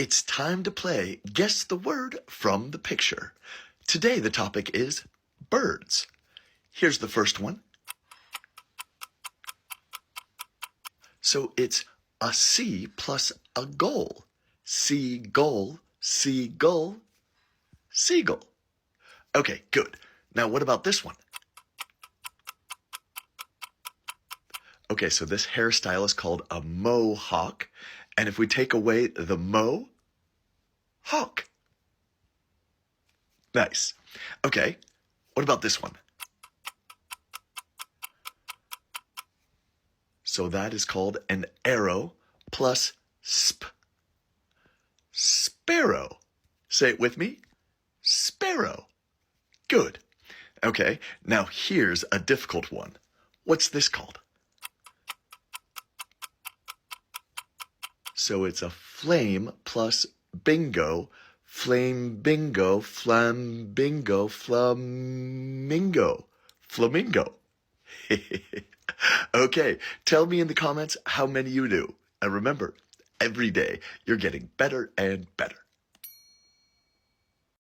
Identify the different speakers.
Speaker 1: It's time to play Guess the Word from the Picture. Today the topic is birds. Here's the first one. So it's a C plus a gull. Seagull, seagull, seagull. Okay, good. Now what about this one? Okay, so this hairstyle is called a mohawk. And if we take away the mo, hawk. Nice. Okay, what about this one? So that is called an arrow plus sp. Sparrow. Say it with me. Sparrow. Good. Okay, now here's a difficult one. What's this called? So it's a flame plus bingo, flame bingo, flam bingo, flamingo, flamingo. Okay, tell me in the comments how many you knew. And remember, every day you're getting better and better.